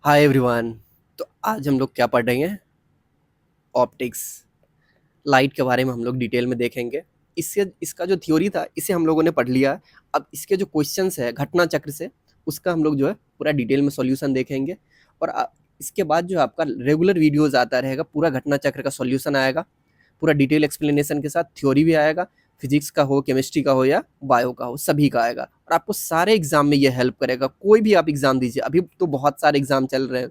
Hi everyone. तो आज हम लोग क्या पढ़ रहे हैं? ऑप्टिक्स, लाइट के बारे में हम लोग डिटेल में देखेंगे। इससे इसका जो थ्योरी था इसे हम लोगों ने पढ़ लिया। अब इसके जो क्वेश्चंस है घटना चक्र से, उसका हम लोग जो है पूरा डिटेल में सॉल्यूशन देखेंगे। और इसके बाद जो आपका रेगुलर वीडियोस आता रहेगा, पूरा घटना चक्र का सॉल्यूशन आएगा, पूरा डिटेल एक्सप्लेनेशन के साथ। थ्योरी भी आएगा, फिजिक्स का हो, केमिस्ट्री का हो या बायो का हो, सभी का आएगा। और आपको सारे एग्जाम में ये हेल्प करेगा। कोई भी आप एग्जाम दीजिए, अभी तो बहुत सारे एग्जाम चल रहे हैं।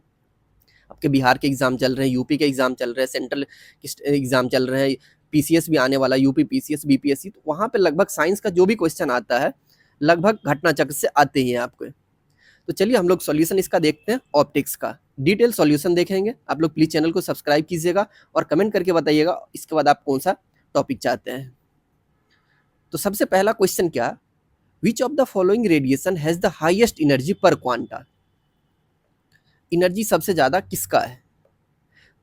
आपके बिहार के एग्जाम चल रहे हैं, यूपी के एग्जाम चल रहे हैं, सेंट्रल एग्जाम चल रहे हैं, पीसीएस भी आने वाला, यूपी पीसीएस, बीपीएससी। तो वहाँ पे लगभग साइंस का जो भी क्वेश्चन आता है लगभग घटना चक्र से आते ही हैं आपको। तो चलिए हम लोग सॉल्यूशन इसका देखते हैं, ऑप्टिक्स का डिटेल सॉल्यूशन देखेंगे। आप लोग प्लीज चैनल को सब्सक्राइब कीजिएगा और कमेंट करके बताइएगा इसके बाद आप कौन सा टॉपिक चाहते हैं। तो सबसे पहला क्वेश्चन क्या, विच of the following radiation has the highest energy पर क्वांटा? एनर्जी सबसे ज्यादा किसका है?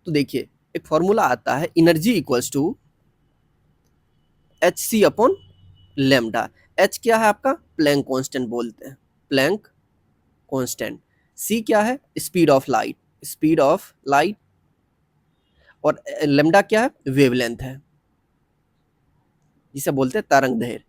तो देखिए एक फॉर्मूला आता है, energy equals to H C upon lambda. H क्या है आपका? प्लैंक कांस्टेंट बोलते हैं, प्लैंक कांस्टेंट। सी क्या है? Speed of light, speed of light. और लेमडा क्या है? वेवलेंथ है, जिसे बोलते हैं तरंग दैर्घ्य।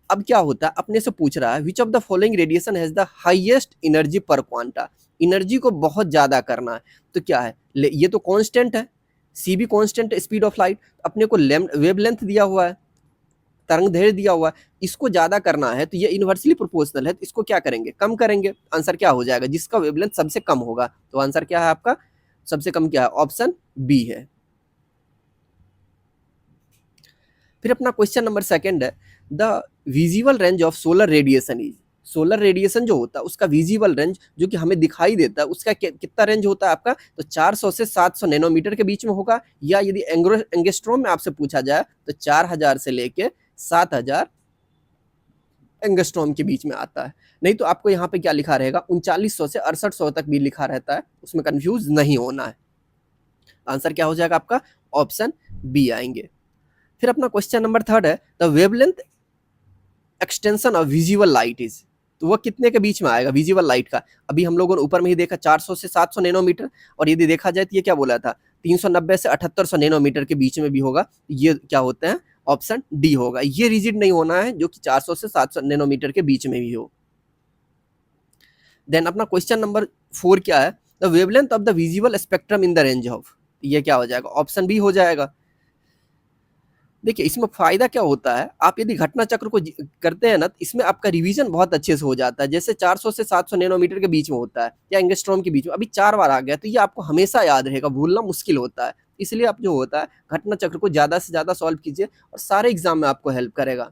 अब क्या होता है, अपने से पूछ रहा है which of the following radiation has the highest energy पर क्वांटा। एनर्जी को बहुत ज्यादा करना है, तो क्या है? ये तो कांस्टेंट है, सी भी कांस्टेंट है, स्पीड ऑफ लाइट। अपने को वेवलेंथ दिया हुआ है, तरंग दैर्घ्य दिया हुआ है, इसको ज्यादा करना है तो ये इनवर्सली प्रोपोर्शनल है। तो इसको क्या करेंगे? कम करेंगे। आंसर क्या हो जाएगा? जिसका वेवलेंथ सबसे कम होगा। तो आंसर क्या है आपका? सबसे कम क्या है? ऑप्शन बी है। फिर अपना क्वेश्चन नंबर सेकंड है, the visible range of solar radiation is. Solar radiation जो होता है उसका विजिबल रेंज, जो कि हमें दिखाई देता है, उसका कितना रेंज होता है आपका? तो 400 से 700 नैनोमीटर के बीच में होगा। या यदि एंगस्ट्रोम में आपसे पूछा जाए तो 4000 से लेके 7000 एंगस्ट्रोम के बीच में आता है। नहीं तो आपको यहाँ पे क्या लिखा रहेगा? 3900 से 6800 तक भी लिखा रहता है, उसमें कंफ्यूज नहीं होना है। आंसर क्या हो जाएगा आपका? ऑप्शन बी आएंगे। फिर अपना क्वेश्चन नंबर थर्ड है, the wavelength extension of visible light is. तो वो कितने के बीच में आएगा विजिबल लाइट का? अभी हम लोगों ने ऊपर में ही देखा 400 से 700 नैनोमीटर। और यदि देखा जाए तो ये क्या बोला था? 390 से 7800 नैनोमीटर के बीच में भी होगा। ये क्या होते हैं? ऑप्शन डी होगा। ये रिजिड नहीं होना है जो कि 400 से 700 नैनोमीटर के बीच में भी हो। देन अपना क्वेश्चन नंबर 4 क्या है, the wavelength of the visible spectrum in the range of. ये क्या हो जाएगा? ऑप्शन बी हो जाएगा। देखिए इसमें फायदा क्या होता है, आप यदि घटना चक्र को करते हैं ना, तो इसमें आपका रिवीजन बहुत अच्छे से हो जाता है। जैसे 400 से 700 नैनोमीटर के बीच में होता है या एंगस्ट्रॉम के बीच में, अभी 4 बार आ गया तो ये आपको हमेशा याद रहेगा, भूलना मुश्किल होता है। इसलिए आप जो होता है घटना चक्र को ज्यादा से ज्यादा सॉल्व कीजिए और सारे एग्जाम में आपको हेल्प करेगा।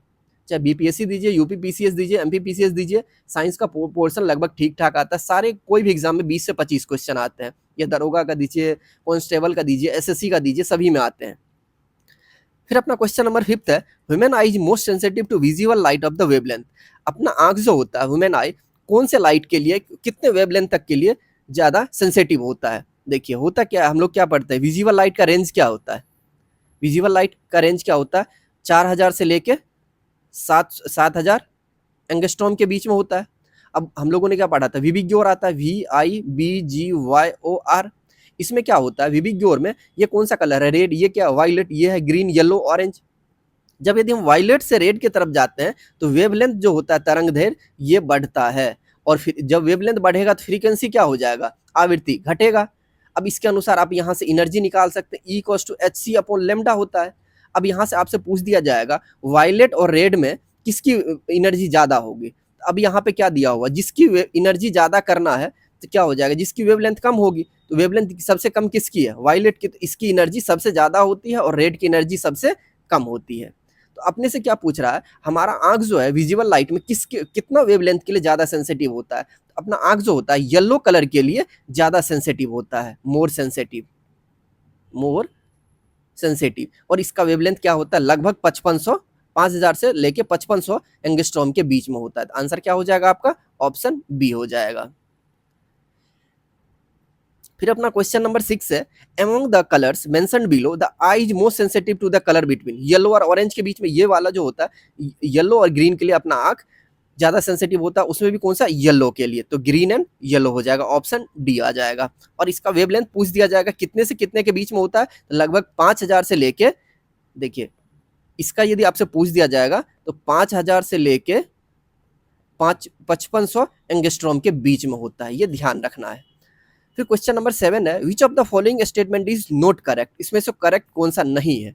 चाहे बीपीएससी दीजिए, यूपी पीसीएस दीजिए, एमपी पीसीएस दीजिए, साइंस का पोर्शन लगभग ठीक ठाक आता है। सारे कोई भी एग्जाम में 20 से 25 क्वेश्चन आते हैं। या दरोगा का दीजिए, कांस्टेबल का दीजिए, एसएससी का दीजिए, सभी में आते हैं। फिर अपना क्वेश्चन नंबर 5 है, human eye is most sensitive to visible light of the wavelength. अपना आंख जो होता है, ह्यूमन आई कौन से लाइट के लिए, कितने वेवलेंथ तक के लिए ज्यादा सेंसिटिव होता है? देखिए होता क्या है, हम लोग क्या पढ़ते हैं, विजिबल लाइट का रेंज क्या होता है? विजिबल लाइट का रेंज क्या होता है? 4000 से लेके 7000 एंगस्ट्रॉम के बीच में होता है। अब हम लोगों ने क्या पढ़ा था? विबिग्योर आता है, VIBGYOR। इसमें क्या होता है? विबिग्योर में ये कौन सा कलर है? रेड। ये क्या? वायलेट। ये है ग्रीन, येलो, ऑरेंज। जब यदि हम वायलेट से रेड की तरफ जाते हैं तो वेवलेंथ जो होता है, तरंग दैर्घ्य, ये बढ़ता है। और फिर जब वेवलेंथ बढ़ेगा तो फ्रीक्वेंसी क्या हो जाएगा? आवृत्ति घटेगा। अब इसके अनुसार आप यहाँ से एनर्जी निकाल सकते हैं, E=hc/λ होता है। अब यहाँ से आपसे पूछ दिया जाएगा वायलेट और रेड में किसकी एनर्जी ज्यादा होगी। अब यहाँ पे क्या दिया हुआ? जिसकी एनर्जी ज्यादा करना है तो क्या हो जाएगा? जिसकी वेवलेंथ कम होगी। तो वेवलेंथ सबसे कम किसकी है? वायलेट की। तो इसकी एनर्जी सबसे ज्यादा होती है और रेड की एनर्जी सबसे कम होती है। तो अपने से क्या पूछ रहा है, हमारा आंख जो है विजिबल लाइट में कितना वेवलेंथ के लिए ज्यादा सेंसिटिव होता है? तो अपना आंख जो होता है येलो कलर के लिए ज्यादा सेंसिटिव होता है, मोर सेंसिटिव, मोर सेंसिटिव। और इसका वेवलेंथ क्या होता है? लगभग 5000 से लेके 5500 एंगस्ट्रॉम के बीच में होता है। तो आंसर क्या हो जाएगा आपका? ऑप्शन बी हो जाएगा। फिर अपना क्वेश्चन नंबर 6 है, among the colours mentioned below the eye is most sensitive to the colour between. Yellow और ऑरेंज के बीच में ये वाला जो होता है, येलो और ग्रीन के लिए अपना आंख ज़्यादा सेंसिटिव होता है उसमें भी कौन सा, येलो के लिए, तो ग्रीन एंड येलो हो जाएगा, ऑप्शन डी आ जाएगा। और इसका वेवलेंथ पूछ दिया जाएगा कितने से कितने के बीच में होता है, तो लगभग 5000 से लेके, देखिए इसका यदि आपसे पूछ दिया जाएगा तो 5000 से लेके 5500 एंगस्ट्रॉम के बीच में होता है, ये ध्यान रखना है। फिर क्वेश्चन नंबर 7 है, which of the following statement is not correct, इसमें से करेक्ट कौन सा नहीं है।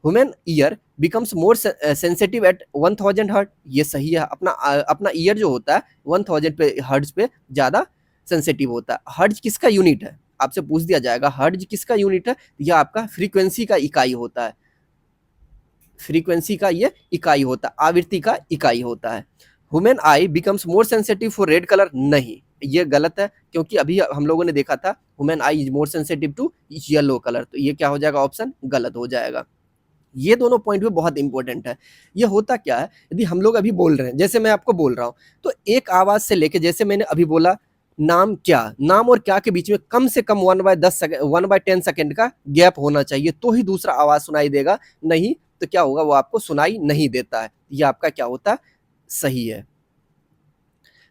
Human ear becomes more sensitive at 1000 hertz, ये सही है। अपना ईयर जो होता है 1000 पे हर्ट्ज पे ज़्यादा सेंसिटिव होता है। हर्ट्ज किसका यूनिट है, आपसे पूछ दिया जाएगा हर्ट्ज किसका यूनिट है, यह आपका फ्रीक्वेंसी का इकाई होता है, फ्रीक्वेंसी का ये इकाई होता है, आवृत्ति का इकाई होता है। Human I becomes more sensitive for red colour, नहीं ये गलत है, क्योंकि अभी हम लोगों ने देखा था human eye is more sensitive to yellow colour, तो ये क्या हो जाएगा, ऑप्शन गलत हो जाएगा। ये दोनों पॉइंट भी बहुत इंपॉर्टेंट है। ये होता क्या है, यदि हम लोग अभी बोल रहे हैं, जैसे मैं आपको बोल रहा हूँ, तो एक आवाज से लेके, जैसे मैंने अभी बोला नाम क्या, नाम और क्या के बीच में कम से कम 1/10 सेकेंड का गैप होना चाहिए, तो ही दूसरा आवाज सुनाई देगा, नहीं तो क्या होगा, वो आपको सुनाई नहीं देता है। ये आपका क्या होता है, सही है।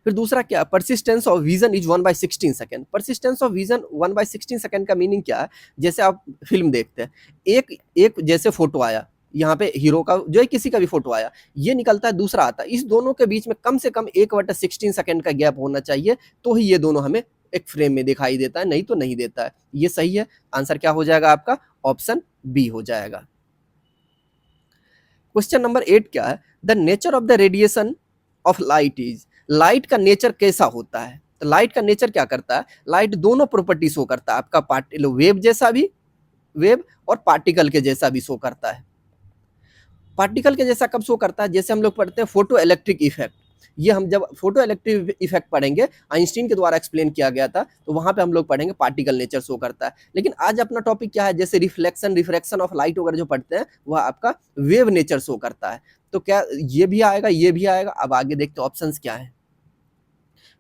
फिर दूसरा क्या, persistence of vision is 1/16 second. Persistence of vision 1/16 second का मीनिंग क्या है, जैसे आप फिल्म देखते हैं, एक जैसे फोटो आया, यहाँ पे हीरो का जो है किसी का भी फोटो आया, ये निकलता है, दूसरा आता है, इस दोनों के बीच में कम से कम 1/16 सेकेंड का गैप होना चाहिए, तो ही ये दोनों हमें एक फ्रेम में दिखाई देता है, नहीं तो नहीं देता है। ये सही है, आंसर क्या हो जाएगा आपका, ऑप्शन बी हो जाएगा। क्वेश्चन नंबर 8 क्या है, the nature of the radiation of light is, light का नेचर कैसा होता है, तो लाइट का नेचर क्या करता है, लाइट दोनों प्रॉपर्टी शो करता है, आपका वेव जैसा भी, वेव और पार्टिकल के जैसा भी शो करता है। पार्टिकल के जैसा कब शो करता है, जैसे हम लोग पढ़ते हैं फोटो इलेक्ट्रिक इफेक्ट, ये हम जब फोटो इलेक्ट्रिक इफेक्ट पढ़ेंगे, आइंस्टीन के द्वारा एक्सप्लेन किया गया था, तो वहां पे हम लोग पढ़ेंगे पार्टिकल नेचर शो करता है। लेकिन आज अपना टॉपिक क्या है, जैसे रिफ्लेक्शन रिफ्रैक्शन ऑफ लाइट वगैरह जो पढ़ते हैं, वह आपका वेव नेचर शो करता है। तो क्या ये भी आएगा, ये भी आएगा। अब आगे देखते हैं ऑप्शंस क्या है,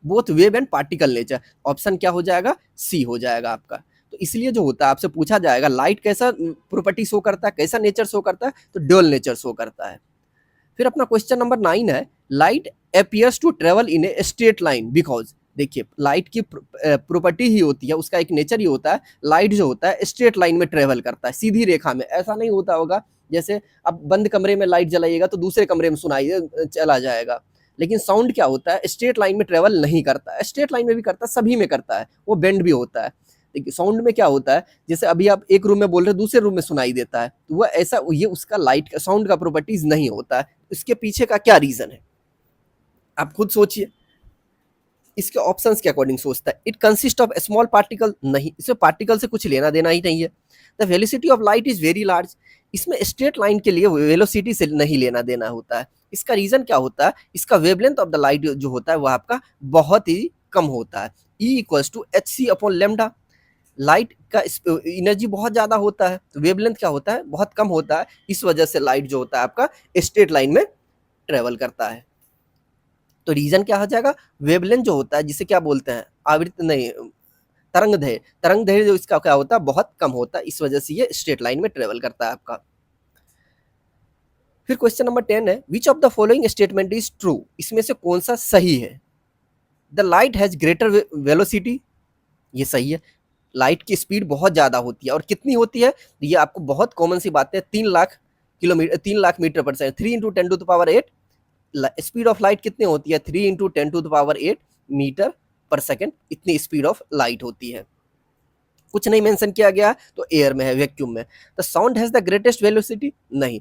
both wave and particle nature, option क्या हो जाएगा, सी हो जाएगा आपका। तो इसलिए जो होता है, आपसे पूछा जाएगा लाइट कैसा प्रॉपर्टी शो करता है, कैसा नेचर शो करता है, तो ड्यूअल नेचर शो करता है। फिर अपना क्वेश्चन नंबर 9 है, light appears to travel in a straight line because, देखिए लाइट की प्रॉपर्टी ही होती है, उसका एक नेचर ही होता है, लाइट जो होता है स्ट्रेट लाइन में ट्रेवल करता है, सीधी रेखा में। ऐसा नहीं होता होगा, जैसे अब बंद कमरे में लाइट जलाइएगा तो दूसरे कमरे में सुनाई चला जाएगा। लेकिन साउंड क्या होता है, स्ट्रेट लाइन में ट्रेवल नहीं करता है, स्ट्रेट लाइन में भी करता है, सभी में करता है, वो बेंड भी होता है। देखिए साउंड में क्या होता है, जैसे अभी आप एक रूम में बोल रहे हो, दूसरे रूम में सुनाई देता है, तो वह ऐसा, ये उसका लाइट का, साउंड का प्रॉपर्टीज नहीं होता है। इसके पीछे का क्या रीजन है, आप खुद सोचिए। इसके ऑप्शंस के अकॉर्डिंग सोचता है, it consist of small particle, नहीं, इसमें पार्टिकल से कुछ लेना देना ही नहीं है। The velocity of light is very large, इसमें स्ट्रेट लाइन के लिए वेलोसिटी से नहीं लेना देना होता है। इसका रीजन क्या होता है, इसका वेवलेंथ ऑफ द लाइट जो होता है, वह आपका बहुत ही कम होता है, E equals to hc/λ। Light का एनर्जी बहुत ज्यादा होता है, तो वेवलेंथ क्या होता है, बहुत कम होता है, इस वजह से लाइट जो होता है आपका स्ट्रेट लाइन में ट्रेवल करता है। तो रीजन क्या हो जाएगा, वेवलेंथ जो होता है, जिसे क्या बोलते हैं, आवृत्ति नहीं, तरंग दैर्घ्य जो इसका क्या होता है, बहुत कम होता है, इस वजह से ये स्ट्रेट लाइन में ट्रेवल करता है आपका। फिर क्वेश्चन नंबर 10 है, which of the following statement is true, इसमें से कौन सा सही है। The light has greater velocity, ये सही है, लाइट की स्पीड बहुत ज़्यादा होती है, और कितनी होती है, ये आपको बहुत कॉमन सी बात है, 3,00,000 किलोमीटर, 3,00,000 मीटर पर सेकंड, 3 × 10⁸ स्पीड ऑफ लाइट कितनी होती है, 3 × 10⁸ मीटर पर सेकंड, इतनी स्पीड ऑफ लाइट होती है। कुछ नहीं मेंशन किया गया, तो एयर में है, वैक्यूम में। तो sound has the greatest velocity, नहीं,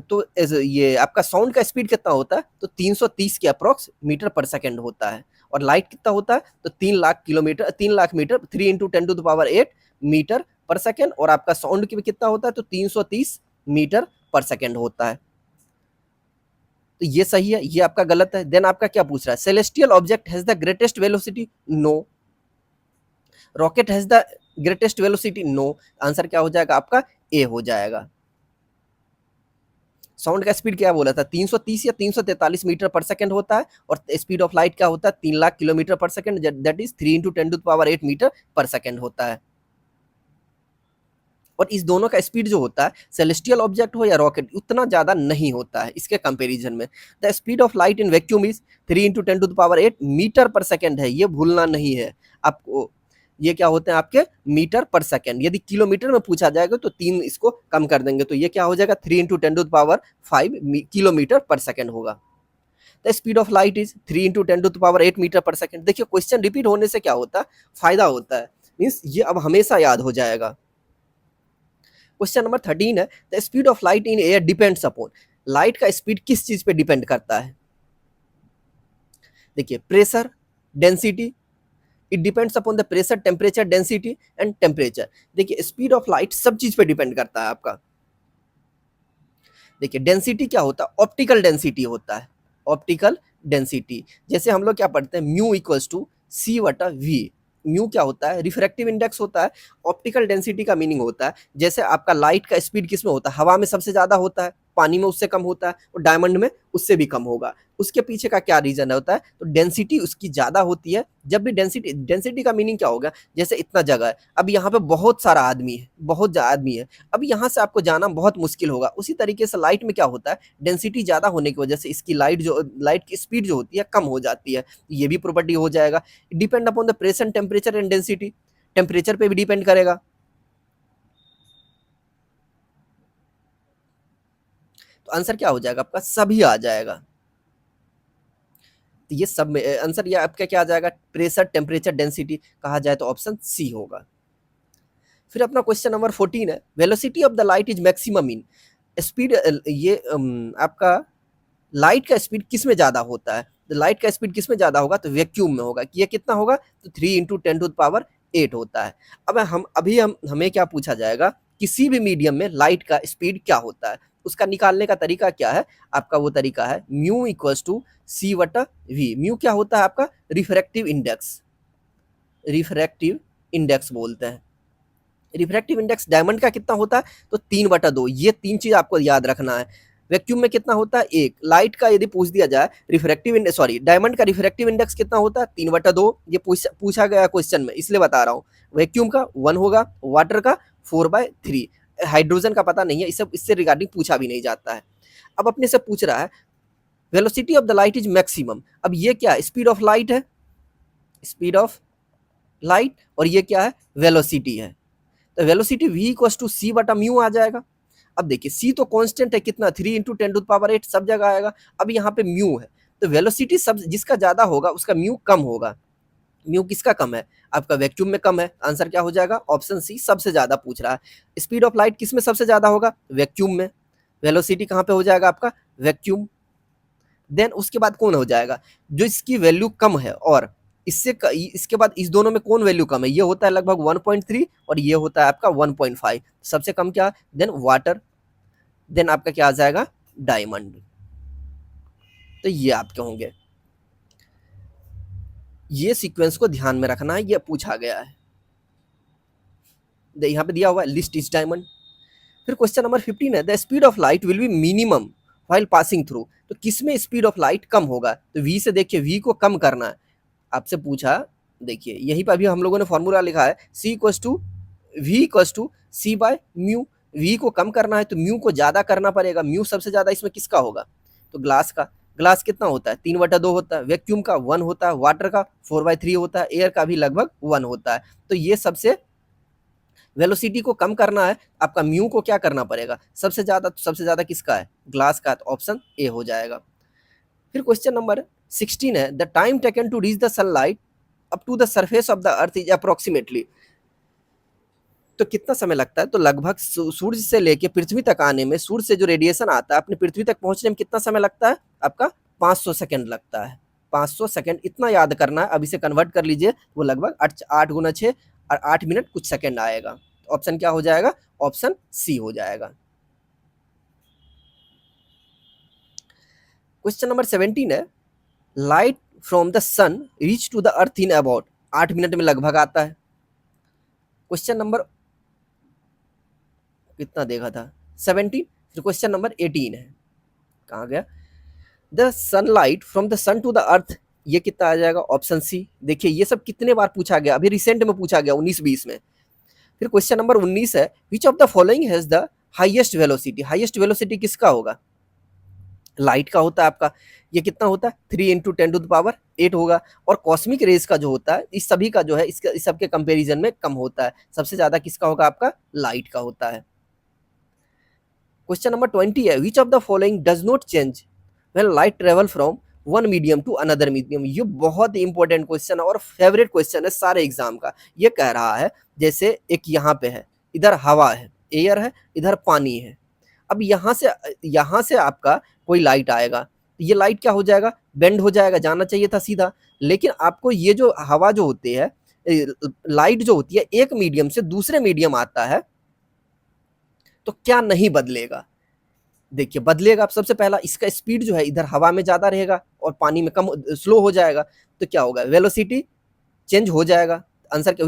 तो ये आपका साउंड का स्पीड कितना होता है, तो 330 के अप्रॉक्स मीटर पर सेकंड होता है, और लाइट कितना होता है, तो 3,00,000 मीटर, 3 × 10⁸ मीटर पर सेकंड, और आपका साउंड की भी कितना होता है, तो 330 मीटर पर सेकंड होता है। तो ये सही है, ये आपका गलत है। देन आपका क्या पूछ रहा है, celestial object has the greatest velocity, no. Rocket has the greatest velocity, no. Answer क्या हो जाएगा आपका, ए हो जाएगा। साउंड का स्पीड क्या बोला था, 330 या 343 मीटर पर सेकंड होता है, और स्पीड ऑफ लाइट क्या होता है, 3,00,000 किलोमीटर पर सेकंड, दैट इज 3 × 10⁸ मीटर पर सेकंड होता है। और इस दोनों का स्पीड जो होता है, सेलेस्टियल ऑब्जेक्ट हो या रॉकेट, उतना ज़्यादा नहीं होता है इसके कंपैरिजन में। The speed of light in vacuum is 3 × 10⁸ metre per second है, ये भूलना नहीं है आपको। ये क्या होते हैं आपके मीटर पर सेकेंड। यदि किलोमीटर में पूछा जाएगा तो 3 इसको कम कर देंगे, तो ये क्या हो जाएगा 3 × 10⁵ किलोमीटर पर सेकेंड होगा। The speed of light is 3 × 10⁸ metre per second. देखिए क्वेश्चन रिपीट होने से क्या होता है, फायदा होता है, मीन्स ये अब हमेशा याद हो जाएगा। क्वेश्चन नंबर 13 है, the speed of light in air depends upon. Light का स्पीड किस चीज पे डिपेंड करता है? देखिए pressure, density, it depends upon the pressure, temperature, density and temperature. देखिए स्पीड ऑफ लाइट सब चीज पे डिपेंड करता है आपका। देखिए डेंसिटी क्या होता है, ऑप्टिकल डेंसिटी होता है, ऑप्टिकल डेंसिटी। जैसे हम लोग क्या पढ़ते हैं, mu equals to C/V। Mu क्या होता है, रिफ्रैक्टिव इंडेक्स होता है। ऑप्टिकल डेंसिटी का मीनिंग होता है, जैसे आपका लाइट का स्पीड किस में होता है, हवा में सबसे ज्यादा होता है, पानी में उससे कम होता है, और डायमंड में उससे भी कम होगा। उसके पीछे का क्या रीजन होता है, तो डेंसिटी उसकी ज्यादा होती है। जब भी डेंसिटी का मीनिंग क्या होगा, जैसे इतना जगह है, अब यहाँ पे बहुत सारा आदमी है, बहुत आदमी है, अब यहाँ से आपको जाना बहुत मुश्किल होगा। उसी तरीके से लाइट में क्या होता है, डेंसिटी ज्यादा होने की वजह से इसकी लाइट की स्पीड जो होती है कम हो जाती है। ये भी प्रॉपर्टी हो जाएगा। Depend upon the pressure, temperature and density, temperature पे भी डिपेंड करेगा। तो आंसर क्या हो जाएगा आपका, सभी आ जाएगा। तो ये सब में आंसर ये आपका क्या आ जाएगा, प्रेशर, टेम्परेचर, डेंसिटी कहा जाए तो ऑप्शन सी होगा। फिर अपना क्वेश्चन नंबर 14 है, velocity of the light is maximum in. Speed, ये आपका लाइट का स्पीड किस में ज्यादा होता है, लाइट का स्पीड किस में ज्यादा होगा, तो वैक्यूम में होगा। ये कितना होगा, तो 3 × 10⁸ होता है। अब हमें क्या पूछा जाएगा, किसी भी मीडियम में लाइट का स्पीड क्या होता है, उसका निकालने का तरीका क्या है आपका, वो तरीका है mu equals to C/V। Mu क्या होता है आपका, रिफ्रैक्टिव इंडेक्स, रिफ्रैक्टिव इंडेक्स बोलते हैं। रिफ्रैक्टिव इंडेक्स डायमंड का कितना होता है, तो 3/2। ये 3 चीज आपको याद रखना है। वैक्यूम में कितना होता है, 1। लाइट का यदि पूछ दिया जाए, डायमंड का रिफ्रैक्टिव इंडेक्स कितना होता है, 3/2। ये पूछा गया क्वेश्चन में, इसलिए बता रहा हूँ। वैक्यूम का 1 होगा, वाटर का 4/3, हाइड्रोजन का पता नहीं है, इससे रिगार्डिंग पूछा भी नहीं जाता है। अब अपने से पूछ रहा है velocity of the light is maximum. अब ये क्या है, स्पीड ऑफ लाइट है, स्पीड ऑफ लाइट, और ये क्या है, वेलोसिटी है। तो velocity v equals to C/μ आ जाएगा। अब देखिए c तो कांस्टेंट है, कितना 3 × 10⁸ सब जगह आएगा। अब यहाँ पे म्यू है, तो वेलोसिटी सब जिसका ज्यादा होगा उसका म्यू कम होगा। म्यू किसका कम है, आपका वैक्यूम में कम है। आंसर क्या हो जाएगा, ऑप्शन सी सबसे ज्यादा पूछ रहा है। स्पीड ऑफ लाइट किस में सबसे ज्यादा होगा, वैक्यूम में। वेलोसिटी कहाँ पे हो जाएगा आपका, वैक्यूम। देन उसके बाद कौन हो जाएगा, जो इसकी वैल्यू कम है, और इसके बाद इस दोनों में कौन वैल्यू कम है, ये होता है लगभग 1.3 और ये होता है आपका 1.5। सबसे कम क्या, देन वाटर, देन आपका क्या आ जाएगा, डायमंड। तो ये आपके होंगे। ये सीक्वेंस को ध्यान में रखना है, ये पूछा गया है। यहाँ पे दिया हुआ है लिस्ट इज डायमंड। फिर क्वेश्चन नंबर 15 है, the speed of light will be minimum while passing through. तो किसमें स्पीड ऑफ लाइट कम होगा, तो v से देखिए v को कम करना है, आपसे पूछा। देखिए यहीं पर अभी हम लोगों ने फॉर्मूला लिखा है, C/V/C/μ। v को कम करना है तो म्यू को ज्यादा करना पड़ेगा। म्यू सबसे ज्यादा इसमें किसका होगा, तो ग्लास का। ग्लास कितना होता है, 3/2 होता है। वैक्यूम का 1 होता है, वाटर का 4/3 होता है, एयर का भी लगभग 1 होता है। तो ये सबसे वेलोसिटी को कम करना है, आपका म्यू को क्या करना पड़ेगा, सबसे ज्यादा किसका है, ग्लास का। तो ऑप्शन ए हो जाएगा। फिर क्वेश्चन नंबर 16 है, the time taken to reach the sunlight up to the surface of the earth is approximately. तो कितना समय लगता है, तो लगभग सूर्य से लेके पृथ्वी तक आने में, सूर्य से जो रेडिएशन आता है अपनी पृथ्वी तक पहुंचने में कितना समय लगता है, आपका 500 सेकंड लगता है। 500 सेकंड इतना याद करना है। अब इसे कन्वर्ट कर लीजिए, वो लगभग 8 × 6 और 8 मिनट कुछ सेकंड आएगा। ऑप्शन क्या हो जाएगा, ऑप्शन सी हो जाएगा। क्वेश्चन नंबर 17 है, light from the sun reach to the earth in about. 8 minute में लगभग आता है। क्वेश्चन नंबर कितना देखा था, 17। फिर क्वेश्चन नंबर 18 है, कहाँ गया, the sunlight from the sun to the earth, ये कितना आ जाएगा, ऑप्शन सी। देखिए ये सब कितने बार पूछा गया, अभी रिसेंट में पूछा गया 19-20 में। फिर क्वेश्चन नंबर 19 है, which of the following has the highest velocity. Highest velocity किसका होगा? लाइट का होता है आपका, ये कितना होता है 3 इंटू 10⁸ होगा। और कॉस्मिक रेज का जो होता है इस सभी का जो है इस सबके कंपेरिजन में कम होता है। सबसे ज्यादा किसका होगा? आपका लाइट का होता है। क्वेश्चन नंबर 20 है, which of the following does not change when light travel from one medium to another medium. ये बहुत ही इंपॉर्टेंट क्वेश्चन है और फेवरेट क्वेश्चन है सारे एग्जाम का। ये कह रहा है जैसे एक यहाँ पे है, इधर हवा है, एयर है, इधर पानी है। अब यहाँ से आपका कोई लाइट आएगा, ये लाइट क्या हो जाएगा? बेंड हो जाएगा, जाना चाहिए था सीधा। लेकिन आपको ये जो हवा जो होती है, लाइट जो होती है, एक मीडियम से दूसरे मीडियम आता है, तो क्या नहीं बदलेगा? देखिए बदलेगा। अब सबसे पहला इसका स्पीड जो है इधर हवा में ज्यादा रहेगा और पानी में कम, स्लो हो जाएगा। तो क्या होगा? वेलोसिटी चेंज हो जाएगा। आंसर क्या?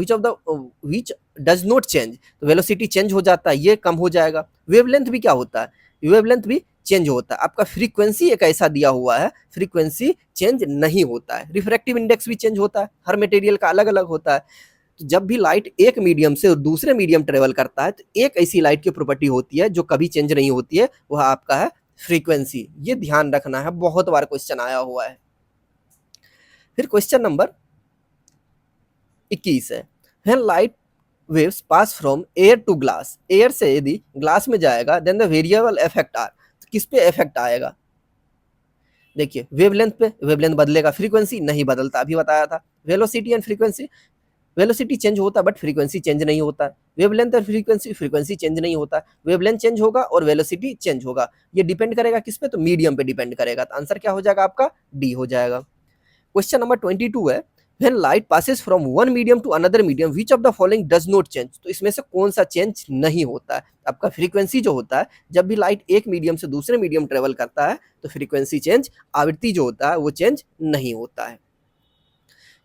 विच डज नॉट चेंज, तो वेलोसिटी चेंज हो जाता है, ये कम हो जाएगा। वेवलेंथ भी क्या होता है? वेवलेंथ भी चेंज होता है। आपका फ्रीक्वेंसी एक ऐसा दिया हुआ है, फ्रीक्वेंसी चेंज नहीं होता है। रिफ्रैक्टिव इंडेक्स भी चेंज होता है, हर मटेरियल का अलग अलग होता है। तो जब भी लाइट एक मीडियम से दूसरे मीडियम ट्रेवल करता है, तो एक ऐसी लाइट की प्रॉपर्टी होती है जो कभी चेंज नहीं होती है, वह आपका है फ्रीक्वेंसी। ये ध्यान रखना है, बहुत बार क्वेश्चन आया हुआ है। फिर क्वेश्चन नंबर 21 है, when light waves pass from air to glass. Air से यदि ग्लास में जाएगा, then the variable effect are, तो किस पे इफेक्ट आएगा? देखिए वेवलेंथ पे, वेवलेंथ बदलेगा, फ्रीक्वेंसी नहीं बदलता, अभी बताया था। Velocity and frequency, velocity change होता है बट फ्रीक्वेंसी चेंज नहीं होता है। वेवलेंथ और फ्रीक्वेंसी चेंज नहीं होता है। वेवलेंथ चेंज होगा और वेलोसिटी चेंज होगा। ये डिपेंड करेगा किस पे? तो मीडियम पे डिपेंड करेगा। तो आंसर क्या हो जाएगा? आपका डी हो जाएगा। क्वेश्चन नंबर 22 है, when light passes from one medium to another medium which of the following does not change। तो इसमें से कौन सा चेंज नहीं होता है? आपका फ्रीक्वेंसी जो होता है, जब भी लाइट एक मीडियम से दूसरे मीडियम ट्रेवल करता है तो फ्रीक्वेंसी चेंज, आवृत्ति जो होता है वो चेंज नहीं होता है।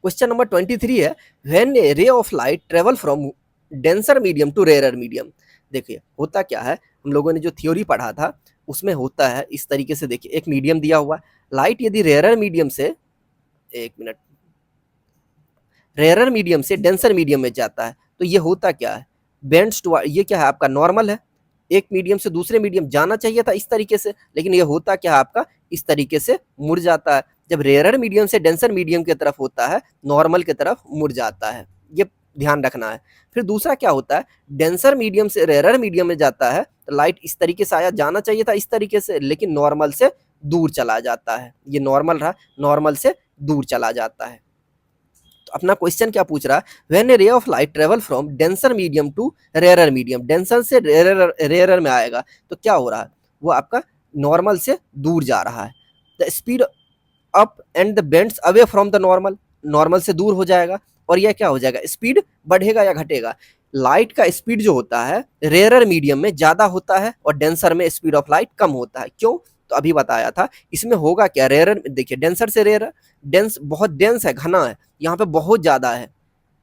क्वेश्चन नंबर 23 है, when a ray of light travel from denser medium to rare medium. देखिए होता क्या है, हम लोगों ने जो थ्योरी पढ़ा था उसमें होता है इस तरीके से। देखिए एक मीडियम दिया हुआ, लाइट यदि रेयर मीडियम से, एक मिनट, रेयर मीडियम से डेंसर मीडियम में जाता है, तो ये होता क्या है? बेंड्स टू, ये क्या है? आपका नॉर्मल है। एक मीडियम से दूसरे मीडियम जाना चाहिए था इस तरीके से, लेकिन ये होता क्या है? आपका इस तरीके से मुड़ जाता है। जब रेयर मीडियम से डेंसर मीडियम की तरफ होता है, नॉर्मल की तरफ मुड़ जाता है। ये ध्यान रखना है। फिर दूसरा क्या होता है? डेंसर मीडियम से रेयर मीडियम में जाता है तो लाइट इस तरीके से आया, जाना चाहिए था इस तरीके से, लेकिन नॉर्मल से दूर चला जाता है। ये नॉर्मल रहा, नॉर्मल से दूर चला जाता है। तो अपना क्वेश्चन क्या पूछ रहा है? When a ray of light travel from denser medium to rare medium, denser से रेयर में आएगा तो क्या हो रहा है? वो आपका नॉर्मल से दूर जा रहा है। The speed up and the bends away from the normal, normal से दूर हो जाएगा। और यह क्या हो जाएगा? स्पीड बढ़ेगा या घटेगा? लाइट का स्पीड जो होता है रेयर मीडियम में ज्यादा होता है और डेंसर में स्पीड ऑफ लाइट कम होता है। क्यों? तो अभी बताया था। इसमें होगा क्या? रेयर, देखिए डेंसर से रेयर, डेंस बहुत डेंस है, घना है, यहाँ पे बहुत ज्यादा है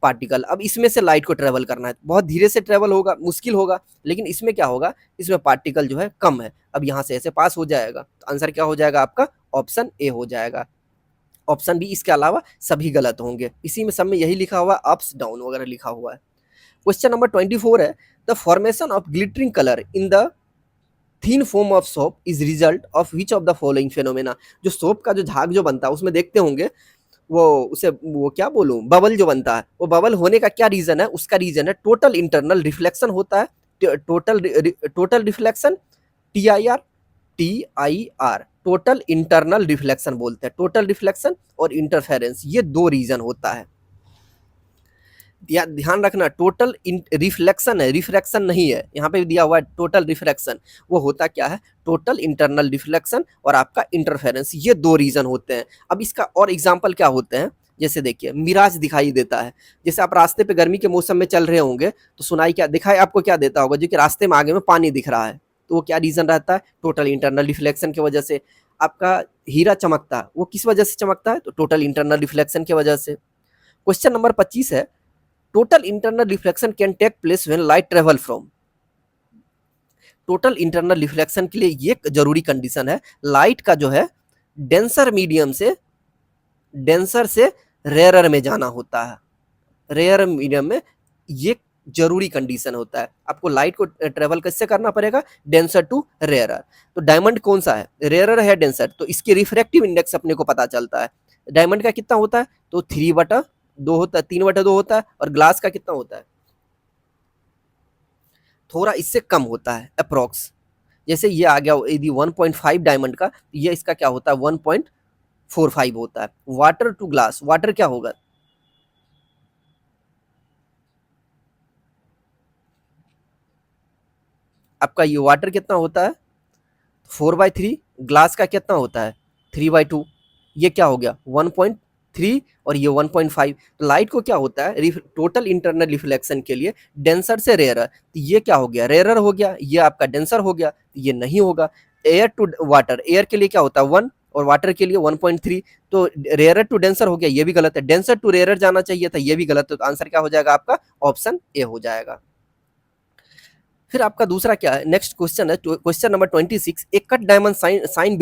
पार्टिकल। अब इसमें से लाइट को ट्रेवल करना है, बहुत धीरे से ट्रेवल होगा, मुश्किल होगा। लेकिन इसमें क्या होगा? इसमें पार्टिकल जो है कम है, अब यहाँ से ऐसे पास हो जाएगा। तो आंसर क्या हो जाएगा? आपका ऑप्शन ए हो जाएगा। ऑप्शन बी इसके अलावा सभी गलत होंगे। इसी में सब में यही लिखा हुआ, अप्स डाउन वगैरह लिखा हुआ है। क्वेश्चन नंबर 24 है, the formation of glittering colour in the thin foam of soap is result of which of the following phenomena. जो सोप का जो झाग जो बनता है उसमें देखते होंगे वो, उसे वो क्या बोलूं, बबल जो बनता है, वो बबल होने का क्या रीजन है? उसका रीजन है टोटल इंटरनल रिफ्लेक्शन होता है। Total reflection, TIR, total internal reflection बोलते हैं। टोटल रिफ्लेक्शन और इंटरफेरेंस, ये दो रीजन होता है। ध्यान रखना, टोटल रिफ्लेक्शन है, रिफ्रैक्शन नहीं है। यहाँ पे दिया हुआ है टोटल रिफ्रैक्शन। वो होता क्या है? टोटल इंटरनल रिफ्लेक्शन और आपका इंटरफेरेंस, ये दो रीजन होते हैं। अब इसका और एग्जांपल क्या होते हैं? जैसे देखिए मिराज दिखाई देता है। जैसे आप रास्ते पे गर्मी के मौसम में चल रहे होंगे तो सुनाई क्या दिखाई आपको? क्या देता होगा? जो कि रास्ते में आगे में पानी दिख रहा है, तो वो क्या रीजन रहता है? टोटल इंटरनल रिफ्लेक्शन की वजह से। आपका हीरा चमकता है, वो किस वजह से चमकता है? तो टोटल इंटरनल रिफ्लेक्शन की वजह से। क्वेश्चन नंबर 25 है, total internal reflection can take place when light travel from. Total internal reflection के लिए ये जरूरी कंडीशन है, लाइट का जो है डेंसर मीडियम से, डेंसर से रेयर में जाना होता है। रेयर मीडियम में ये जरूरी कंडीशन होता है। आपको लाइट को ट्रेवल कैसे करना पड़ेगा, डेंसर टू रेयरर। तो डायमंड कौन सा है, रेयरर है डेंसर, तो इसके रिफ्रैक्टिव इंडेक्स अपने को पता चलता है। डायमंड का कितना होता है, तो 3/2 होता है, 3/2 होता है, और ग्लास का कितना होता है, थोड़ा इससे कम होता है अप्रोक्स। जैसे ये आ गया यदि 1.5 डायमंड का, ये इसका क्या होता है 1.45 होता है। वाटर टू ग्लास, वाटर क्या होगा, आपका ये वाटर कितना होता है 4/3, ग्लास का कितना होता है 3/2, ये क्या हो गया 1.3 और ये 1.5। तो लाइट को क्या होता है टोटल इंटरनल रिफ्लेक्शन के लिए डेंसर से रेयरर, तो ये क्या हो गया रेयरर हो गया, ये आपका डेंसर हो गया, तो ये नहीं होगा। एयर टू वाटर, एयर के लिए क्या होता है 1 और वाटर के लिए 1.3, तो रेयरर टू डेंसर हो गया, ये भी गलत है। डेंसर टू रेयरर जाना चाहिए था, ये भी गलत है। तो आंसर क्या हो जाएगा आपका ऑप्शन ए हो जाएगा। फिर आपका दूसरा क्या है, नेक्स्ट क्वेश्चन है क्वेश्चन नंबर 26। एक कट डायमंड साइन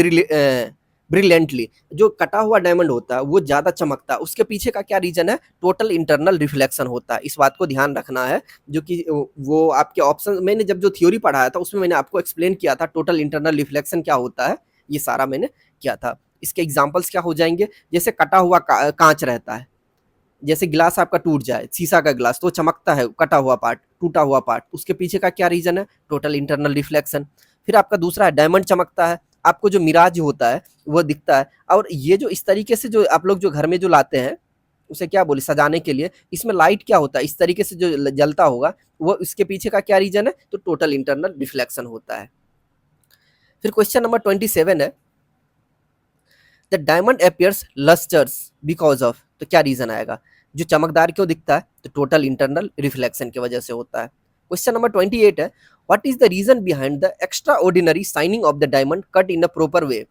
ब्रिलियंटली, जो कटा हुआ डायमंड होता है वो ज्यादा चमकता है, उसके पीछे का क्या रीजन है, टोटल इंटरनल रिफ्लेक्शन होता है। इस बात को ध्यान रखना है, जो कि वो आपके ऑप्शन, मैंने जब जो थ्योरी पढ़ाया था उसमें मैंने आपको एक्सप्लेन किया था टोटल इंटरनल रिफ्लेक्शन क्या होता है, ये सारा मैंने किया था। इसके एग्जाम्पल्स क्या हो जाएंगे, जैसे कटा हुआ कांच रहता है, जैसे गिलास आपका टूट जाए, शीशा का गिलास, तो चमकता है कटा हुआ पार्ट, टूटा हुआ पार्ट, उसके पीछे का क्या रीजन है, टोटल इंटरनल रिफ्लेक्शन। फिर आपका दूसरा है डायमंड चमकता है, आपको जो मिराज होता है वो दिखता है, और ये जो इस तरीके से जो आप लोग जो घर में जो लाते हैं उसे क्या बोले सजाने के लिए, इसमें लाइट क्या होता है इस तरीके से जो जलता होगा, वो इसके पीछे का क्या रीजन है, तो टोटल इंटरनल रिफ्लेक्शन होता है। फिर क्वेश्चन नंबर 27 है, the diamond appears lustrous because of, तो क्या रीजन आएगा, जो चमकदार क्यों दिखता है, तो टोटल इंटरनल रिफ्लेक्शन की वजह से होता है। क्वेश्चन नंबर 28 है, what is the reason behind the extraordinary shining of the diamond cut in a proper way,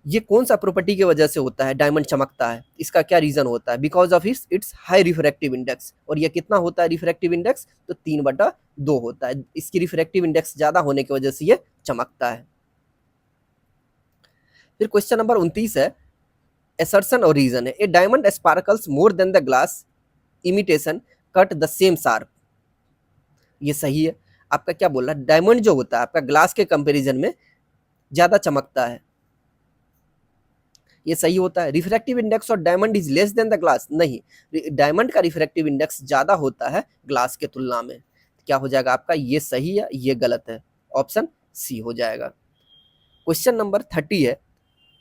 ये कौन सा प्रॉपर्टी की वजह से होता है डायमंड चमकता है, इसका क्या रीजन होता है, because of its high refractive index, और ये कितना होता है रिफ्रैक्टिव इंडेक्स, तो 3/2 होता है, इसकी रिफ्रैक्टिव इंडेक्स ज्यादा होने की वजह से ये चमकता है। फिर क्वेश्चन नंबर 29 है, assertion और रीजन है, a diamond sparkles more than the glass imitation cut the same sharp, ये सही है। आपका क्या बोल रहा है, डायमंड जो होता है आपका ग्लास के कंपैरिजन में ज्यादा चमकता है, ये सही होता है। रिफ्रैक्टिव इंडेक्स और diamond is less than the glass, नहीं, डायमंड का रिफ्रैक्टिव इंडेक्स ज्यादा होता है ग्लास के तुलना में, क्या हो जाएगा आपका, ये सही है ये गलत है, ऑप्शन सी हो जाएगा। क्वेश्चन नंबर 30 है,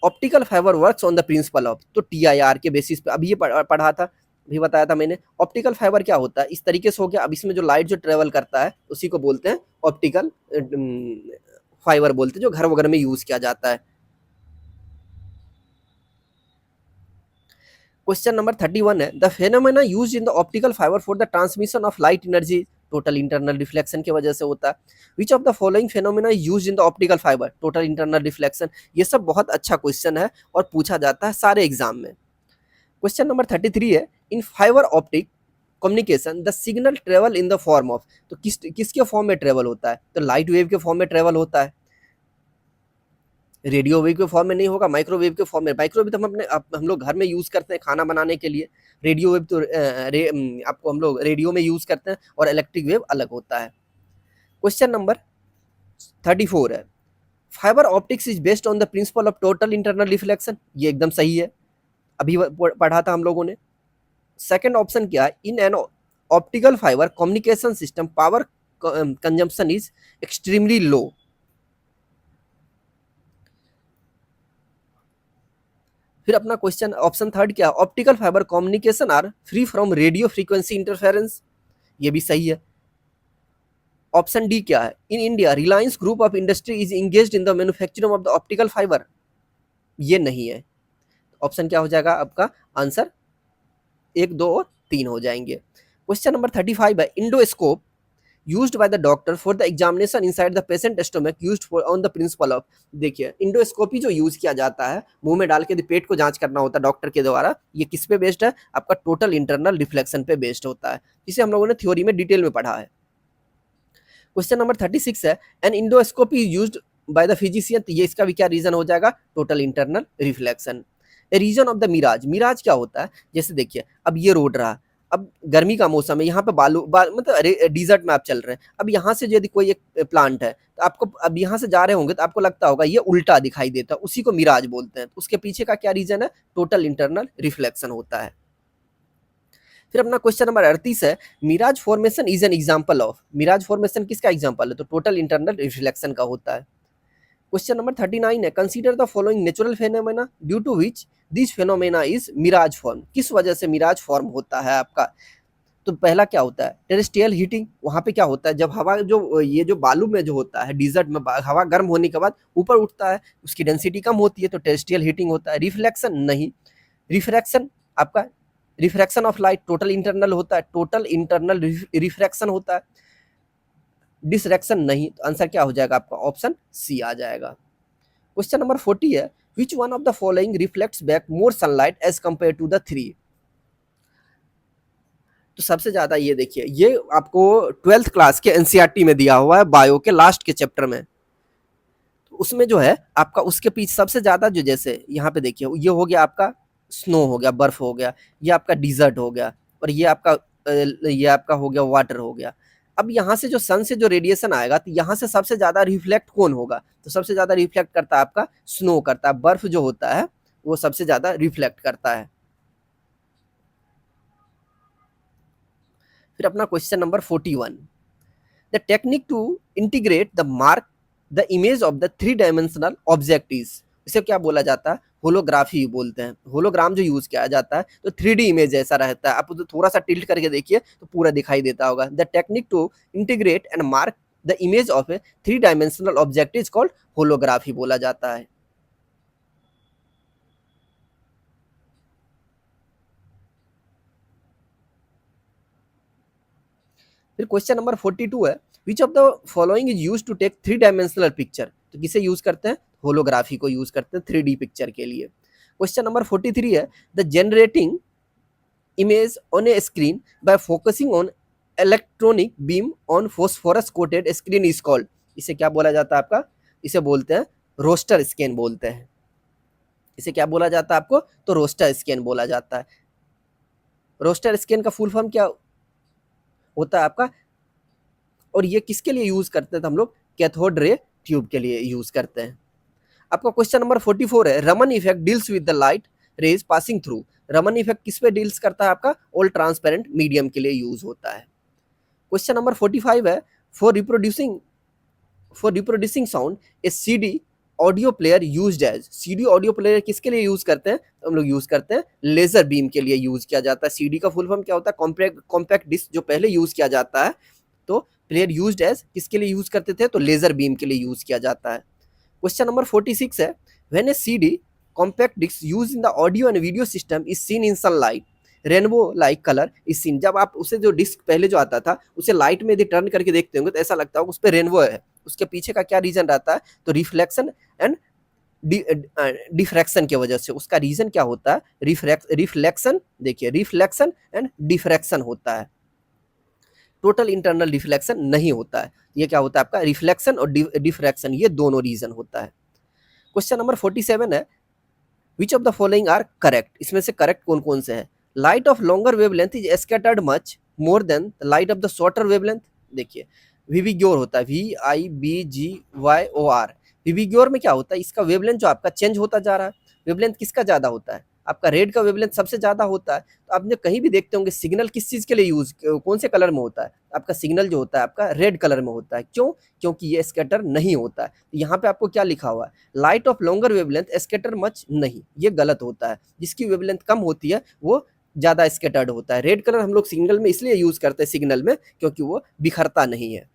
optical fibre works on the principle of, तो टीआईआर के बेसिस पे, अभी ये पढ़ा था, अभी बताया था मैंने। ऑप्टिकल फाइबर क्या होता है, इस तरीके से हो गया, अब इसमें जो लाइट जो ट्रेवल करता है उसी को बोलते हैं ऑप्टिकल फाइबर बोलते हैं, जो घर वगैरह में यूज किया जाता है। क्वेश्चन नंबर 31 है, the phenomena used in the optical fibre for the transmission of light energy, total internal reflection की वजह से होता है। Which of the following phenomena used in the optical fibre, total internal reflection. ये सब बहुत अच्छा क्वेश्चन है और पूछा जाता है सारे एग्जाम में। क्वेश्चन नंबर 33 है, in fibre optic communication the signal travel in the form of, तो किसके फॉर्म में ट्रेवल होता है, तो लाइट वेव के फॉर्म में ट्रेवल होता है, रेडियो वेव के फॉर्म में नहीं होगा, माइक्रोवेव के फॉर्म में। माइक्रोवेव तो हम लोग घर में यूज करते हैं खाना बनाने के लिए, रेडियो वेव तो आपको हम लोग रेडियो में यूज करते हैं, और इलेक्ट्रिक वेव अलग होता है। क्वेश्चन नंबर 34 है, fibre optics is based on the principle of total internal reflection, ये एकदम सही है, अभी पढ़ा था हम लोगों ने। सेकंड ऑप्शन क्या है, in an optical fibre communication system power consumption is extremely low. फिर अपना क्वेश्चन ऑप्शन थर्ड क्या, optical fibre communication are free from radio frequency interference, ये भी सही है। ऑप्शन डी क्या है, in India Reliance group of industry is engaged in the manufacturing of the optical fibre, ये नहीं है। ऑप्शन क्या हो जाएगा आपका आंसर, 1, 2 और 3 हो जाएंगे। क्वेश्चन नंबर 35 है, endoscope used by the doctor for the examination inside the patient stomach used for on the principle of, देखिए इंडोस्कोपी जो यूज किया जाता है मुंह में डाल के पेट को जांच करना होता है डॉक्टर के द्वारा, ये किस पे बेस्ड है, आपका टोटल इंटरनल रिफ्लेक्शन पे बेस्ड होता है, इसे हम लोगों ने थ्योरी में डिटेल में पढ़ा है। क्वेश्चन नंबर 36 है, an endoscopy used by the physician, ये इसका भी क्या रीजन हो जाएगा, total internal reflection. A reason of the mirage, mirage क्या होता है, जैसे देखिए अब ये रोड रहा, अब गर्मी का मौसम है, यहाँ पे मतलब डिजर्ट में आप चल रहे हैं। अब यहाँ से यदि कोई एक प्लांट है, तो आपको अब यहाँ से जा रहे होंगे तो आपको लगता होगा ये उल्टा दिखाई देता है, उसी को मिराज बोलते हैं। तो उसके पीछे का क्या रीजन है? टोटल इंटरनल रिफ्लेक्शन होता है। फिर अपना क्वेश्चन नंबर 38 है, mirage formation is an example of. Mirage formation किसका एग्जांपल है? तो टोटल इंटरनल रिफ्लेक्शन का होता है। क्वेश्चन नंबर 39 है, consider the following natural phenomena due to which this phenomena is mirage form. किस वजह से मिराज फॉर्म होता है आपका? तो पहला क्या होता है? Terrestrial heating. वहां पे क्या होता है, जब हवा जो ये जो बालू में जो होता है, डिजर्ट में हवा गर्म होने के बाद ऊपर उठता है, उसकी डेंसिटी कम होती है, तो टेरेस्ट्रियल हीटिंग होता है। रिफ्लेक्शन नहीं। रिफ्रैक्शन आपका refraction of light total internal होता है, टोटल इंटरनल रिफ्रैक्शन होता है। डिसरेक्शन नहीं। तो आंसर क्या हो जाएगा आपका? ऑप्शन सी आ जाएगा। क्वेश्चन नंबर 40 है, which one of the following reflects back more sunlight as compare to the three. तो सबसे ज्यादा ये देखिए, ये आपको 12th क्लास के एनसीईआरटी में दिया हुआ है, बायो के लास्ट के चैप्टर में। तो उसमें जो है आपका, उसके पीछे सबसे ज्यादा जो, जैसे यहाँ पे देखिए, ये हो गया आपका स्नो हो गया, बर्फ हो गया, ये आपका डिजर्ट हो गया, और ये आपका हो गया वाटर हो गया। अब यहाँ से जो सन से जो रेडिएशन आएगा, तो यहाँ से सबसे ज्यादा रिफ्लेक्ट कौन होगा? तो सबसे ज्यादा रिफ्लेक्ट करता है आपका स्नो करता है, बर्फ जो होता है वो सबसे ज्यादा रिफ्लेक्ट करता है। फिर अपना question number 41, the technique to integrate the mark the image of the three dimensional object is. इसे क्या बोला जाता है? होलोग्राफी बोलते हैं। होलोग्राम जो यूज किया जाता है, तो 3D इमेज ऐसा रहता है। आप तो थोड़ा सा टिल्ट करके देखिए तो पूरा दिखाई देता होगा। The technique to integrate and mark the image of a 3 dimensional object is called holography बोला जाता है। फिर क्वेश्चन नंबर 42 है, which of the following is use to take 3 dimensional picture. तो किसे यूज करते हैं? होलोग्राफी को यूज करते हैं 3D पिक्चर के लिए। क्वेश्चन नंबर 43 है, the generating image on A screen bye focusing on electronic beam on phosphorus coated screen is called. इसे क्या बोला जाता है आपका? इसे बोलते हैं रोस्टर स्कैन बोलते हैं। इसे क्या बोला जाता है आपको? तो रोस्टर स्कैन बोला जाता है। रोस्टर स्कैन का फुल फॉर्म क्या होता है आपका? और ये किसके लिए यूज करते हैं? तो हम लोग कैथोड रे ट्यूब के लिए यूज करते हैं। आपका क्वेश्चन नंबर 44 है, Raman effect deals with the light rays passing through. Raman effect किस पे डील्स करता है आपका? ऑल ट्रांसपेरेंट मीडियम के लिए यूज होता है। क्वेश्चन नंबर 45 है, for reproducing sound a CD audio player used as. CD audio player किसके लिए यूज करते हैं? तो हम लोग यूज करते हैं लेजर बीम के लिए यूज किया जाता है। सीडी का फुल फॉर्म क्या होता है? कॉम्पैक्ट डिस्क जो पहले यूज किया जाता है, तो प्लेयर यूज्ड एज किसके लिए यूज करते थे? तो लेजर बीम के लिए यूज किया जाता है। क्वेश्चन नंबर 46 है, when a CD compact disc use in the audio and video system is seen in sunlight rainbow like colour is seen. जब आप उसे जो डिस्क पहले जो आता था, उसे लाइट में यदि टर्न करके देखते होंगे तो ऐसा लगता होगा उस पर रेनबो है। उसके पीछे का क्या रीजन रहता है? तो रिफ्लेक्शन एंड डिफ्रैक्शन की वजह से। उसका रीजन क्या होता है? रिफ्लेक्शन। देखिए, रिफ्लेक्शन एंड डिफ्रैक्शन होता है, टोटल इंटरनल रिफ्लेक्शन नहीं होता है। ये क्या होता है आपका? रिफ्लेक्शन और डिफ्रैक्शन, ये दोनों रीजन होता है। क्वेश्चन नंबर 47 है, which of the following are correct. इसमें से करेक्ट कौन कौन से है? Light of longer wavelength is scattered much more than light of the shorter wavelength. देखिए, विविग्योर होता है, VIBGYOR। विविग्योर में क्या होता है? इसका वेवलेंथ जो आपका चेंज होता जा रहा है। वेवलेंथ किसका ज्यादा होता है? आपका रेड का वेवलेंथ सबसे ज्यादा होता है। तो आपने कहीं भी देखते होंगे सिग्नल किस चीज के लिए यूज, कौन से कलर में होता है? आपका सिग्नल जो होता है आपका रेड कलर में होता है। क्यों? क्योंकि ये स्कैटर नहीं होता है। यहाँ पे आपको क्या लिखा हुआ है? Light of longer wavelength scatter much नहीं, ये गलत होता है। जिसकी वेवलेंथ कम होती है वो ज्यादा स्कैटर्ड होता है। रेड कलर हम लोग सिग्नल में इसलिए यूज करते हैं सिग्नल में, क्योंकि वो बिखरता नहीं है।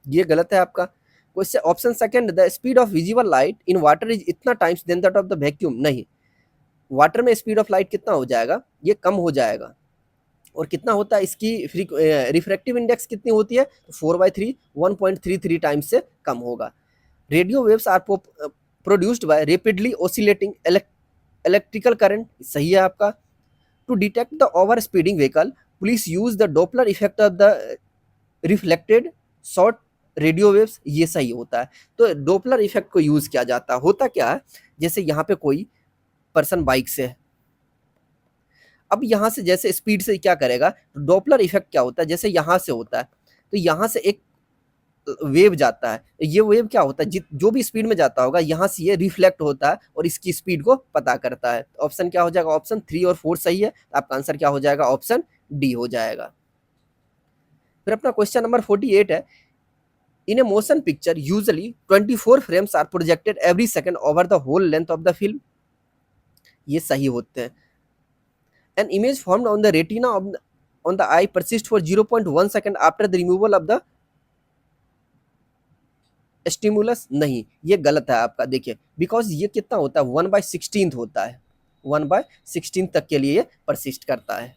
ये गलत है आपका। Question option second, the speed of visible light in water is इतना times than that of the vacuum. नहीं, वाटर में स्पीड ऑफ लाइट कितना हो जाएगा? ये कम हो जाएगा। और कितना होता है इसकी रिफ्रैक्टिव इंडेक्स कितनी होती है? 4/3, 1.33 टाइम्स से कम होगा। Radio waves are produced by rapidly oscillating electrical current. सही है आपका। To detect the over speeding vehicle please use the Doppler effect of the reflected short radio waves. ये सही होता है। तो डॉपलर इफेक्ट को यूज किया जाता है। होता क्या है, जैसे यहाँ पे कोई पर्सन बाइक से है, अब यहाँ से जैसे स्पीड से क्या करेगा, डॉपलर इफेक्ट क्या होता है, जैसे यहाँ से होता है तो यहाँ से एक वेव जाता है, ये वेव क्या होता है, जो भी स्पीड में जाता होगा यहाँ से ये रिफ्लेक्ट होता है और इसकी स्पीड को पता करता है। ऑप्शन क्या हो जाएगा, ऑप्शन 3 और 4 सही है, तो आपका आंसर क्या हो जाएगा, ऑप्शन डी हो जाएगा। फिर अपना क्वेश्चन नंबर 48 है, in a motion picture usually 24 frames are projected every second over the whole length of the film, ये सही होते हैं। An image formed on the retina on the eye persist for 0.1 second after the removal of the stimulus, नहीं ये गलत है आपका, देखिए बिकॉज ये कितना होता है 1/16 होता है, 1/16 तक के लिए परसिस्ट करता है।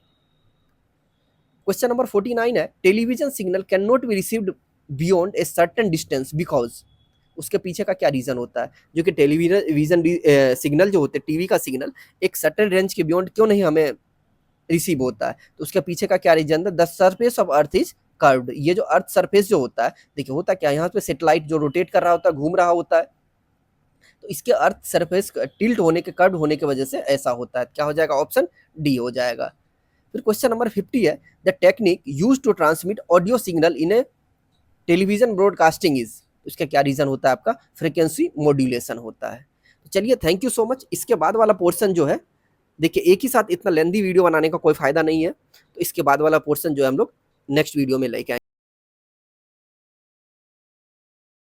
क्वेश्चन नंबर 49 है, television signal can not be received beyond a certain distance because, उसके पीछे का क्या रीजन होता है, जो कि टेलीविजन सिग्नल जो होते हैं, टीवी का सिग्नल एक सर्टेन रेंज के बियॉन्ड क्यों नहीं हमें रिसीव होता है, तो उसके पीछे का क्या रीजन है, the surface of earth is curved, ये जो अर्थ सरफेस जो होता है, देखिए होता क्या, यहाँ पे सैटेलाइट जो रोटेट कर रहा होता है, घूम रहा होता है, तो इसके अर्थ सरफेस टिल्ट होने के, कर्व होने की वजह से ऐसा होता है, क्या हो जाएगा, ऑप्शन डी हो जाएगा। फिर क्वेश्चन नंबर 50 है, the technique use to transmit audio signal in a television broadcasting is, उसका क्या रीजन होता है आपका, फ्रीक्वेंसी मॉड्यूलेशन होता है। तो चलिए थैंक यू सो मच। इसके बाद वाला पोर्शन जो है, देखिए एक ही साथ इतना लेंदी वीडियो बनाने का कोई फायदा नहीं है, तो इसके बाद वाला पोर्शन जो है हम लोग नेक्स्ट वीडियो में लेके आएंगे।